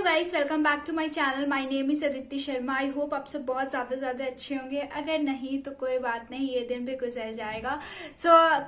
Guys, welcome back to my channel. My name is Aditi Sharma. I hope आप सब बहुत ज़्यादा अच्छे होंगे। अगर नहीं तो कोई बात नहीं, ये दिन भी गुजर जाएगा।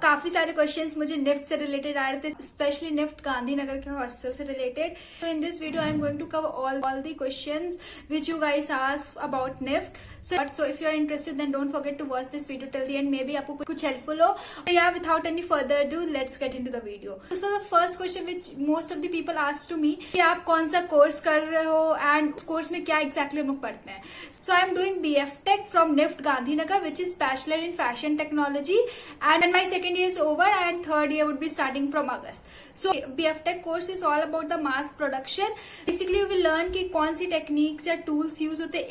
काफ़ी सारे क्वेश्चंस मुझे निफ्ट से रिलेटेड आ रहे थे, स्पेशली निफ्ट गांधीनगर के हॉस्टल से रिलेटेड। तो in this video I am going to cover all the questions which you guys ask about NIFT. So if you are interested then don't forget to watch this video till the end. Maybe आपको कुछ helpful हो। या without any further ado, let's get into the video. So the first question which most of the people ask to me कि आप कौन सा course कर रहे हो एंड उस कोर्स में क्या एग्जैक्टली हम लोग पढ़ते हैं। So I am doing BF Tech from NIFT Gandhinagar which is bachelor in fashion technology and my second year is over and third year would be starting from August. So BF Tech course is all about the mass production. Basically you will learn कि कौन सी techniques या tools use होते हैं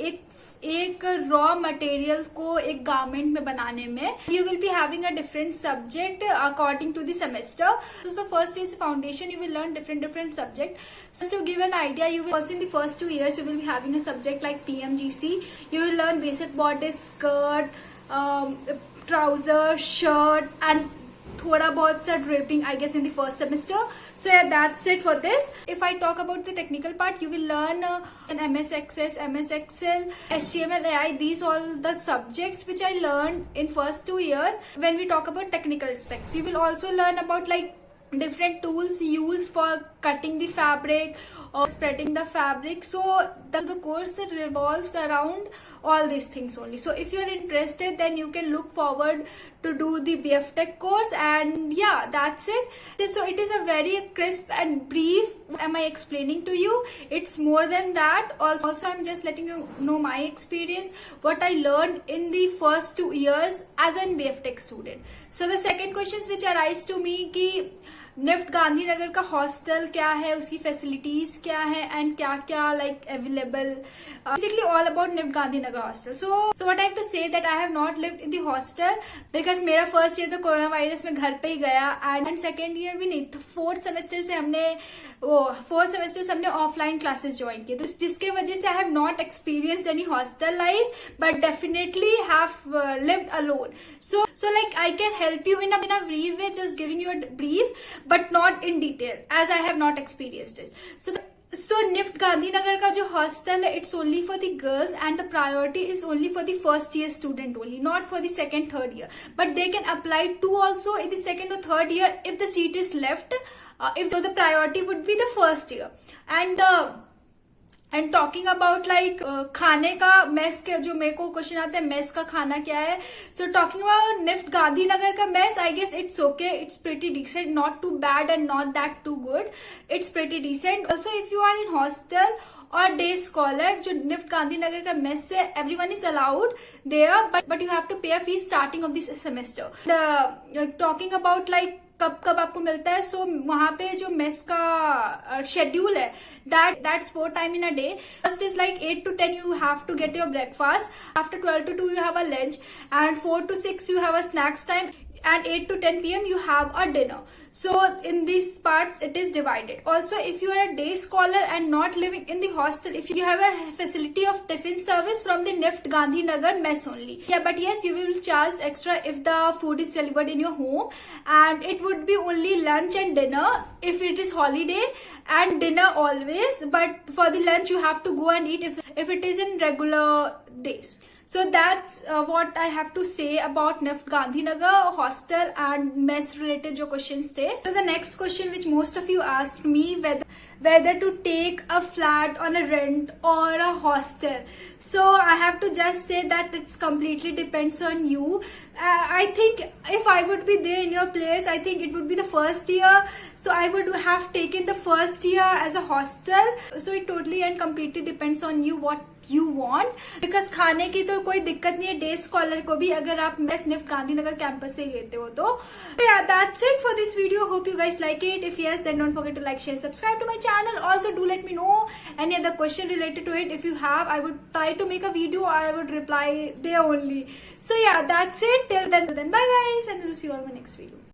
एक raw material को एक garment में बनाने में। You will be having a different subject according to the semester. So first is foundation. You will learn different subject. Just to give an idea, you will also in the first 2 years you will be having a subject like PMGC. You will learn basic bodice, skirt, trouser, shirt, and थोड़ा बहुत सा draping I guess in the first semester. So yeah, that's it for this. If I talk about the technical part, you will learn in MS Access, MS Excel, HTML, AI. These all the subjects which I learned in first 2 years. When we talk about technical aspects, you will also learn about like different tools used for cutting the fabric or spreading the fabric. So the course revolves around all these things only. So if you're interested, then you can look forward to do the BF Tech course. And yeah, that's it. So it is a very crisp and brief. Am I explaining to you? It's more than that. Also I'm just letting you know my experience, what I learned in the first 2 years as an BF Tech student. So the second questions which arise to me कि NIFT Gandhinagar का hostel क्या है, उसकी facilities क्या है and क्या क्या like available. Basically all about NIFT Gandhinagar hostel. So what I have to say that I have not lived in the hostel because मेरा फर्स्ट ईयर तो कोरोना वायरस में घर पे ही गया एंड सेकेंड ईयर भी नहीं। फोर्थ सेमेस्टर से हमने ऑफलाइन क्लासेस ज्वाइन किए, तो जिसके वजह से आई have not experienced any hostel life but definitely have lived alone. So like I can help you in a brief way, just giving you a brief but not in detail as I have not experienced this. So NIFT Gandhinagar का जो hostel है, it's only for the girls and the priority is only for the first year student only, not for the second, third year. But they can apply to also in the second or third year if the seat is left. If the priority would be the first year. And talking about like खाने का mess के जो मेरे को question आते हैं mess का खाना क्या है। So talking about NIFT Gandhinagar का mess, I guess it's okay, it's pretty decent, not too bad and not that too good, it's pretty decent. Also if you are in hostel और day scholar, जो निफ्ट गांधीनगर का mess है, everyone is allowed there but you have to pay a fee starting of this semester. Talking about like कब आपको मिलता है, सो वहां पे जो मेस का शेड्यूल है that's 4 times in a day. First is like 8 to 10 you have to get your breakfast. After 12 to 2 you have a lunch and 4 to 6 you have a snacks time and 8 to 10 p.m. you have a dinner. So in these parts it is divided. Also if you are a day scholar and not living in the hostel, if you have a facility of tiffin service from the NIFT Gandhinagar mess only. Yeah, but yes, you will charge extra if the food is delivered in your home, and it would be only lunch and dinner if it is holiday, and dinner always, but for the lunch you have to go and eat if it is in regular days. So that's what I have to say about NIFT Gandhinagar hostel and mess related जो questions थे. So the next question which most of you asked me, whether to take a flat on a rent or a hostel. So I have to just say that it's completely depends on you. I think if I would be there in your place, I think it would be the first year. So I would have taken the first year as a hostel. So it totally and completely depends on you what you want. Because खाने की तो कोई दिक्कत नहीं है day scholar को भी, अगर आप मेस निफ्ट गांधीनगर कैंपस से ही लेते हो तो। Yeah, that's it for this video. Hope you guys like it. If yes, then don't forget to like, share, subscribe to my channel. Also do let me know any other question related to it. If you have, I would try to make a video. I would reply there only. So yeah, that's it. Till then bye guys, and we'll see you all in my next video.